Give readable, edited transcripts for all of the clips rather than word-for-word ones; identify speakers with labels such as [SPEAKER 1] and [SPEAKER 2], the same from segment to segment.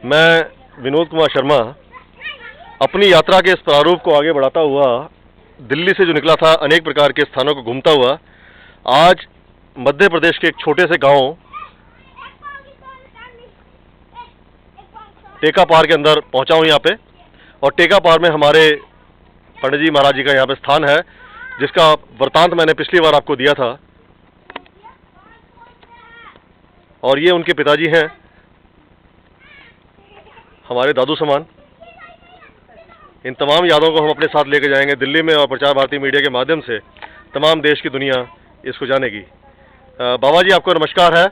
[SPEAKER 1] मैं विनोद कुमार शर्मा अपनी यात्रा के इस प्रारूप को आगे बढ़ाता हुआ दिल्ली से जो निकला था, अनेक प्रकार के स्थानों को घूमता हुआ आज मध्य प्रदेश के एक छोटे से गांव टेकापार के अंदर पहुंचा हूं यहाँ पे। और टेकापार में हमारे पंडित जी महाराज जी का यहाँ पे स्थान है, जिसका वृतांत मैंने पिछली बार आपको दिया था। और ये उनके पिताजी हैं, हमारे दादू समान। इन तमाम यादों को हम अपने साथ लेके जाएंगे दिल्ली में, और प्रचार भारती मीडिया के माध्यम से तमाम देश की दुनिया इसको जानेगी। बाबा जी आपको नमस्कार है,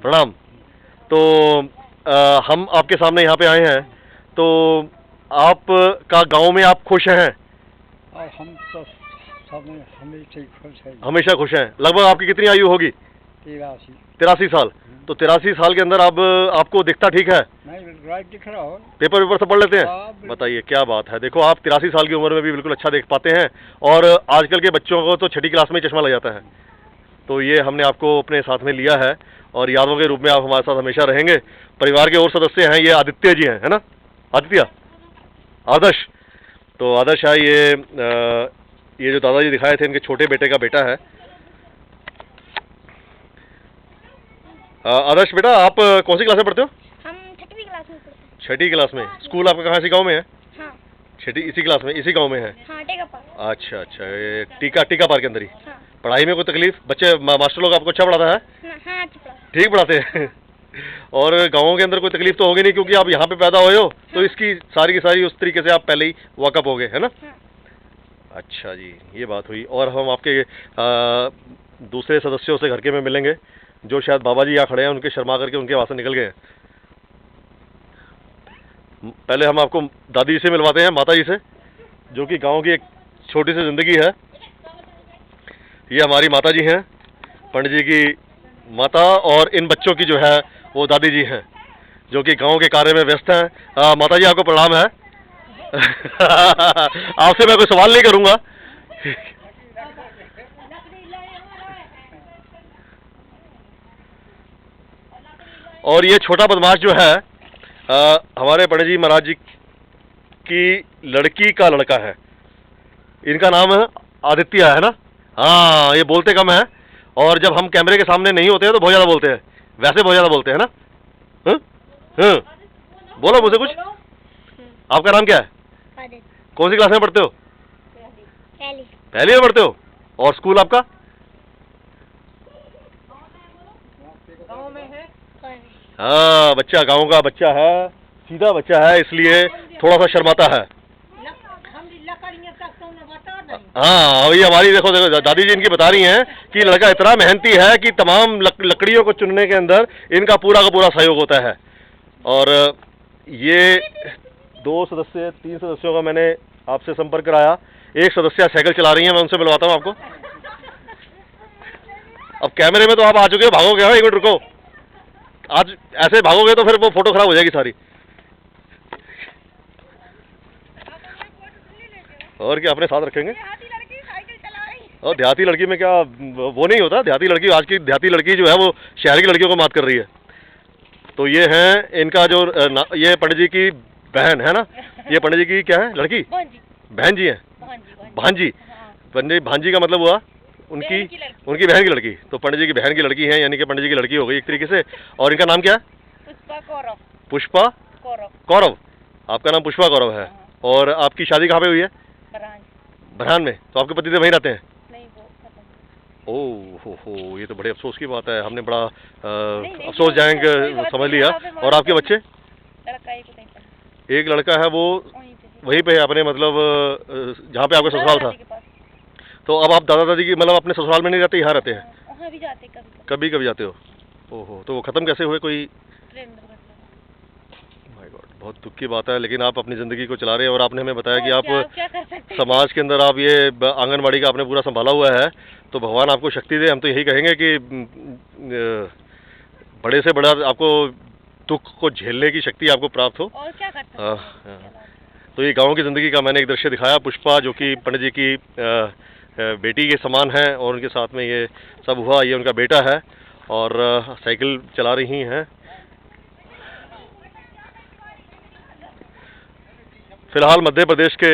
[SPEAKER 1] प्रणाम। तो हम आपके सामने यहाँ पे आए हैं, तो आप का गांव में आप खुश हैं?
[SPEAKER 2] हम तो सब हमेशा खुश हैं।
[SPEAKER 1] हमेशा खुश हैं। लगभग आपकी कितनी आयु होगी? 83 साल। तो 83 साल के अंदर अब आपको दिखता ठीक है?
[SPEAKER 2] नहीं, दिख रहा हो।
[SPEAKER 1] पेपर सब पढ़ लेते हैं? बताइए क्या बात है। देखो, आप 83 साल की उम्र में भी बिल्कुल अच्छा देख पाते हैं, और आजकल के बच्चों को तो छठी क्लास में चश्मा लग जाता है। तो ये हमने आपको अपने साथ में लिया है, और यादों के रूप में आप हमारे साथ हमेशा रहेंगे। परिवार के और सदस्य हैं, ये आदित्य जी हैं, है ना? आदित्य, आदर्श। तो आदर्श है ये जो दादाजी दिखाए थे, इनके छोटे बेटे का बेटा है। आदर्श बेटा, आप कौन सी क्लास में पढ़ते हो?
[SPEAKER 3] हम 6वीं क्लास में पढ़ते हैं।
[SPEAKER 1] 6ठी क्लास में। स्कूल आपका कहाँ, इसी गांव में है?
[SPEAKER 3] हाँ।
[SPEAKER 1] 6ठी इसी क्लास में, इसी गांव में है?
[SPEAKER 3] हाँ, टेकापार।
[SPEAKER 1] अच्छा अच्छा, ये टीकापार के अंदर ही।
[SPEAKER 3] हाँ।
[SPEAKER 1] पढ़ाई में कोई तकलीफ? बच्चे मास्टर लोग आपको अच्छा पढ़ाता है?
[SPEAKER 3] हाँ, अच्छा पढ़ा।
[SPEAKER 1] ठीक पढ़ाते हैं। और गाँवों के अंदर कोई तकलीफ तो होगी नहीं, क्योंकि आप यहाँ पे पैदा हुए हो, तो इसकी सारी की सारी उस तरीके से आप पहले ही वाकअप हो गए, है ना?
[SPEAKER 3] हाँ।
[SPEAKER 1] अच्छा जी, ये बात हुई। और हम आपके दूसरे सदस्यों से घर के में मिलेंगे, जो शायद बाबा जी यहाँ खड़े हैं, उनके शर्मा करके उनके वहाँ से निकल गए हैं। पहले हम आपको दादी जी से मिलवाते हैं, माता जी से, जो कि गांव की एक छोटी सी जिंदगी है। ये हमारी माता जी हैं, पंडित जी की माता, और इन बच्चों की जो है वो दादी जी हैं, जो कि गांव के कार्य में व्यस्त हैं। माता जी आपको प्रणाम है। आपसे मैं कोई सवाल नहीं करूंगा। और ये छोटा बदमाश जो है हमारे पंडित जी महाराज जी की लड़की का लड़का है। इनका नाम है आदित्य, है ना? हाँ, ये बोलते कम है, और जब हम कैमरे के सामने नहीं होते हैं तो बहुत ज़्यादा बोलते हैं। वैसे बहुत ज़्यादा बोलते हैं ना? बोलो मुझे कुछ। आपका नाम क्या है? कौन सी क्लास में पढ़ते हो? पहली में पढ़ते हो। और स्कूल आपका?
[SPEAKER 3] गाँव में है।
[SPEAKER 1] हाँ, बच्चा गांव का बच्चा है, सीधा बच्चा है, इसलिए थोड़ा सा शर्माता है। हाँ, अभी हमारी देखो दादी जी इनकी बता रही हैं कि लड़का इतना मेहनती है कि तमाम लकड़ियों को चुनने के अंदर इनका पूरा का पूरा सहयोग होता है। और ये 3 सदस्यों का मैंने आपसे संपर्क कराया। एक सदस्य साइकिल चला रही है, मैं उनसे मिलवाता हूँ आपको। अब कैमरे में तो आप आ चुके हो, भागोगे? हाँ, एक मिनट रुको। आज ऐसे भागोगे तो फिर वो फोटो खराब हो जाएगी सारी। और क्या अपने साथ रखेंगे? और देहाती लड़की में क्या वो नहीं होता? देहाती लड़की, आज की देहाती लड़की जो है वो शहर की लड़कियों को मात कर रही है। तो ये है इनका जो ये पंडित जी की बहन है ना? ये पंडित जी की क्या है? लड़की? बहन जी है। भांजी। पंडित भांजी का मतलब हुआ उनकी बहन की लड़की। तो पंडित जी की बहन की लड़की है, यानी कि पंडित जी की लड़की हो गई एक तरीके से। और इनका नाम क्या है? पुष्पा कौरव। आपका नाम पुष्पा कौरव है। और आपकी शादी कहाँ पे हुई है? बरहान में। तो आपके पति देव वहीं रहते हैं?
[SPEAKER 3] नहीं, वो खत्म।
[SPEAKER 1] ओह हो, ये तो बड़े अफसोस की बात है। हमने बड़ा अफसोस जाएंगे समझ लिया। और आपके बच्चे? एक लड़का है, वो वहीं पे है अपने, मतलब जहाँ पे आपका ससुराल था। तो अब आप दादा दादी की मतलब अपने ससुराल में नहीं रहते, यहाँ रहते हैं?
[SPEAKER 3] वहाँ भी जाते
[SPEAKER 1] कभी कभी जाते हो। ओहो, तो वो खत्म कैसे हुए? कोई
[SPEAKER 3] ट्रेन दुर्घटना।
[SPEAKER 1] माय गॉड, बहुत दुख की बात है। लेकिन आप अपनी ज़िंदगी को चला रहे हैं, और आपने हमें बताया कि आप
[SPEAKER 3] क्या कर सकते हैं?
[SPEAKER 1] समाज के अंदर आप ये आंगनबाड़ी का आपने पूरा संभाला हुआ है। तो भगवान आपको शक्ति दे। हम तो यही कहेंगे कि बड़े से बड़ा आपको दुख को झेलने की शक्ति आपको प्राप्त हो।
[SPEAKER 3] और क्या कर सकते हैं?
[SPEAKER 1] तो ये गाँव की ज़िंदगी का मैंने एक दृश्य दिखाया। पुष्पा जो कि पंडित जी की बेटी के समान है, और उनके साथ में ये सब हुआ। ये उनका बेटा है, और साइकिल चला रही हैं। फिलहाल मध्य प्रदेश के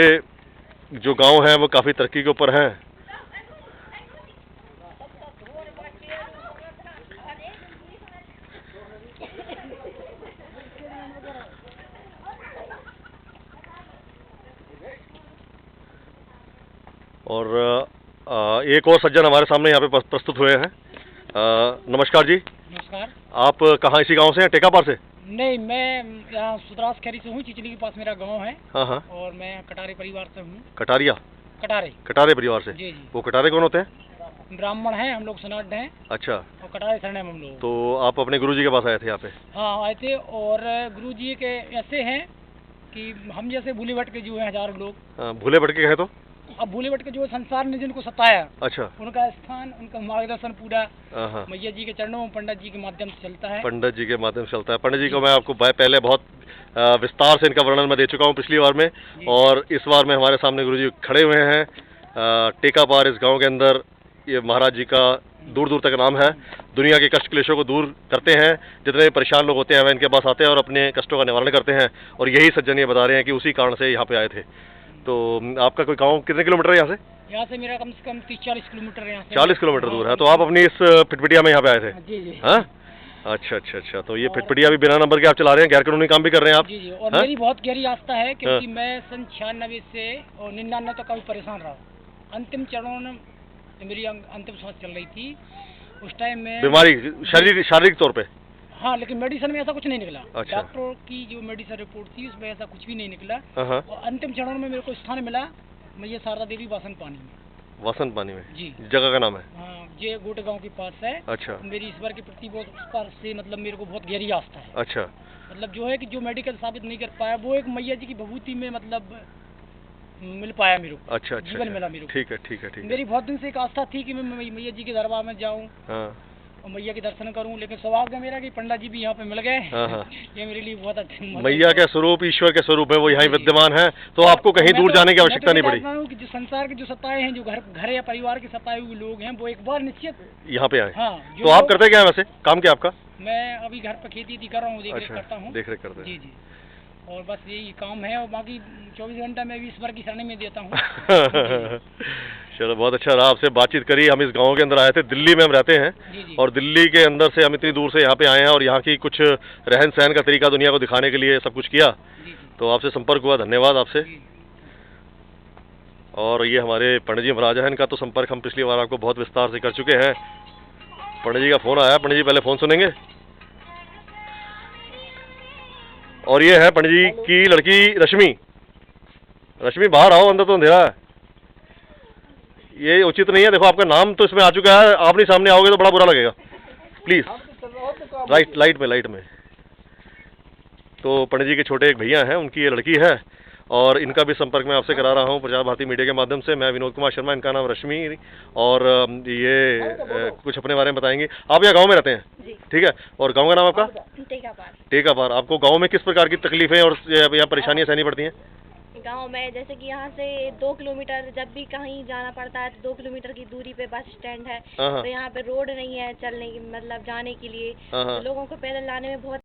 [SPEAKER 1] जो गांव हैं वो काफ़ी तरक्की के ऊपर हैं। और एक और सज्जन हमारे सामने यहाँ पे प्रस्तुत हुए हैं। नमस्कार जी,
[SPEAKER 2] नमस्कार।
[SPEAKER 1] आप कहाँ इसी गांव से हैं, टेकापार से?
[SPEAKER 2] नहीं, मैं यहाँ सुदरास खैरी से हूँ, चिचली के पास मेरा गांव है।
[SPEAKER 1] हाँ हाँ।
[SPEAKER 2] और मैं कटारे परिवार से हूँ।
[SPEAKER 1] कटारिया? कटारे परिवार से?
[SPEAKER 2] जी जी।
[SPEAKER 1] वो कटारे कौन होते हैं?
[SPEAKER 2] ब्राह्मण हैं हम लोग, सनाड हैं।
[SPEAKER 1] अच्छा।
[SPEAKER 2] और कटारे सरनेम हम लोग।
[SPEAKER 1] तो आप अपने गुरुजी के पास आए थे यहाँ पे?
[SPEAKER 2] हाँ आए थे। और गुरुजी के ऐसे हैं कि हम जैसे भूले भटके जो हैं हजारों लोग।
[SPEAKER 1] भूले भटके हैं तो?
[SPEAKER 2] अब भूले भटके जो संसार ने जिनको सताया,
[SPEAKER 1] अच्छा,
[SPEAKER 2] उनका स्थान, उनका मार्गदर्शन पूरा
[SPEAKER 1] हाँ,
[SPEAKER 2] मैया जी के चरणों में पंडित जी के माध्यम से चलता है।
[SPEAKER 1] पंडित जी के माध्यम से चलता है। पंडित जी को मैं आपको पहले बहुत विस्तार से इनका वर्णन मैं दे चुका हूँ पिछली बार में, और इस बार में हमारे सामने गुरुजी खड़े हुए हैं। टेकापार इस गांव के अंदर ये महाराज जी का दूर दूर तक नाम है। दुनिया के कष्ट क्लेशों को दूर करते हैं। जितने परेशान लोग होते हैं वह इनके पास आते हैं और अपने कष्टों का निवारण करते हैं। और यही सज्जन ये बता रहे हैं कि उसी कारण से यहाँ पे आए थे। तो आपका कोई गांव कितने किलोमीटर है यहाँ से?
[SPEAKER 2] यहाँ से मेरा कम से कम 30-40 किलोमीटर यहाँ से।
[SPEAKER 1] 40 किलोमीटर दूर है। तो आप अपनी इस फिटपिटिया में यहाँ पे आए थे?
[SPEAKER 2] जी जी।
[SPEAKER 1] हाँ, अच्छा अच्छा अच्छा। तो ये फिटपिटिया भी बिना नंबर के आप चला रहे हैं, गैर कानूनी काम भी कर रहे हैं आप?
[SPEAKER 2] जी जी। और मेरी बहुत गहरी आस्था है, क्योंकि मैं सन 96 से और 99 तक काफी परेशान रहा। अंतिम चरणों में मेरी अंतिम सांस चल रही थी उस टाइम में।
[SPEAKER 1] बीमारी शारीरिक तौर पे?
[SPEAKER 2] हाँ, लेकिन मेडिसिन में ऐसा कुछ नहीं निकला।
[SPEAKER 1] अच्छा।
[SPEAKER 2] डॉक्टरों की जो मेडिसिन रिपोर्ट थी उसमें ऐसा कुछ भी नहीं निकला।
[SPEAKER 1] हाँ।
[SPEAKER 2] और अंतिम चरणों में मेरे को स्थान मिला मैया शारदा देवी वासन पानी में।
[SPEAKER 1] वासन पानी में?
[SPEAKER 2] जी।
[SPEAKER 1] जगह का नाम है?
[SPEAKER 2] हाँ, ये गोटे गांव के पास है।
[SPEAKER 1] अच्छा।
[SPEAKER 2] मेरी ईश्वर के प्रति बहुत उस पर से मतलब मेरे को बहुत गहरी आस्था है।
[SPEAKER 1] अच्छा।
[SPEAKER 2] मतलब जो है कि जो मेडिकल साबित नहीं कर पाया वो एक मैया जी की भभूति में मतलब मिल पाया मेरे को।
[SPEAKER 1] अच्छा अच्छा।
[SPEAKER 2] जीवन मिला मेरे को।
[SPEAKER 1] ठीक है ठीक है ठीक है।
[SPEAKER 2] मेरी बहुत दिन से एक आस्था थी कि मैं मैया जी के दरबार में जाऊं और मैया के दर्शन करूं, लेकिन सौभाग्य मेरा कि पंडित जी भी यहाँ पे मिल गए।
[SPEAKER 1] हाँ।
[SPEAKER 2] ये मेरे लिए बहुत अच्छा।
[SPEAKER 1] मैया के स्वरूप, ईश्वर के स्वरूप है, वो यहाँ विद्यमान है। तो आपको कहीं दूर जाने की आवश्यकता नहीं पड़ी?
[SPEAKER 2] कि जो संसार के जो सताए हैं, जो घर या परिवार के सताए हुए लोग हैं, वो एक बार निश्चित
[SPEAKER 1] यहाँ पे आए।
[SPEAKER 2] हाँ।
[SPEAKER 1] तो आप करते क्या है वैसे? काम क्या आपका?
[SPEAKER 2] मैं अभी घर पर खेती कर रहा हूँ, देख करता हूँ।
[SPEAKER 1] देख रेख करते हैं?
[SPEAKER 2] जी जी। और बस यही काम है, और बाकी 24 घंटा मैं भी ईश्वर की शरण में देता हूँ।
[SPEAKER 1] चलो, बहुत अच्छा रहा आपसे बातचीत करी। हम इस गांव के अंदर आए थे, दिल्ली में हम रहते हैं।
[SPEAKER 2] जी जी।
[SPEAKER 1] और दिल्ली के अंदर से हम इतनी दूर से यहाँ पे आए हैं और यहाँ की कुछ रहन सहन का तरीका दुनिया को दिखाने के लिए सब कुछ किया।
[SPEAKER 2] जी जी।
[SPEAKER 1] तो आपसे संपर्क हुआ, धन्यवाद आपसे।
[SPEAKER 2] जी।
[SPEAKER 1] और ये हमारे पंडित जी महाराज हैं, इनका तो संपर्क हम पिछली बार आपको बहुत विस्तार से कर चुके हैं। पंडित जी का फोन आया, पंडित जी पहले फोन सुनेंगे। और ये है पंडित जी की लड़की रश्मि। रश्मि बाहर आओ, अंदर तो अंधेरा है। ये उचित नहीं है। देखो, आपका नाम तो इसमें आ चुका है, आप नहीं सामने आओगे तो बड़ा बुरा लगेगा। प्लीज लाइट में। तो पंडित जी के छोटे एक भैया हैं, उनकी ये लड़की है, और इनका भी संपर्क मैं आपसे करा रहा हूँ प्रचार भारती मीडिया के माध्यम से। मैं विनोद कुमार शर्मा, इनका नाम रश्मि। और ये कुछ अपने बारे में बताएंगे। आप यहाँ गांव में रहते हैं?
[SPEAKER 3] जी।
[SPEAKER 1] ठीक है। और गांव का नाम आपका?
[SPEAKER 3] टेकापार।
[SPEAKER 1] टेकापार। आपको गांव में किस प्रकार की तकलीफें और या परेशानियां सहनी पड़ती हैं?
[SPEAKER 3] गांव में जैसे कि यहाँ से 2 किलोमीटर जब भी कहीं जाना पड़ता है तो 2 किलोमीटर की दूरी पे बस स्टैंड है। तो यहाँ पे रोड नहीं है चलने की, मतलब जाने के लिए।
[SPEAKER 1] हाँ।
[SPEAKER 3] तो लोगों को पैदल लाने में बहुत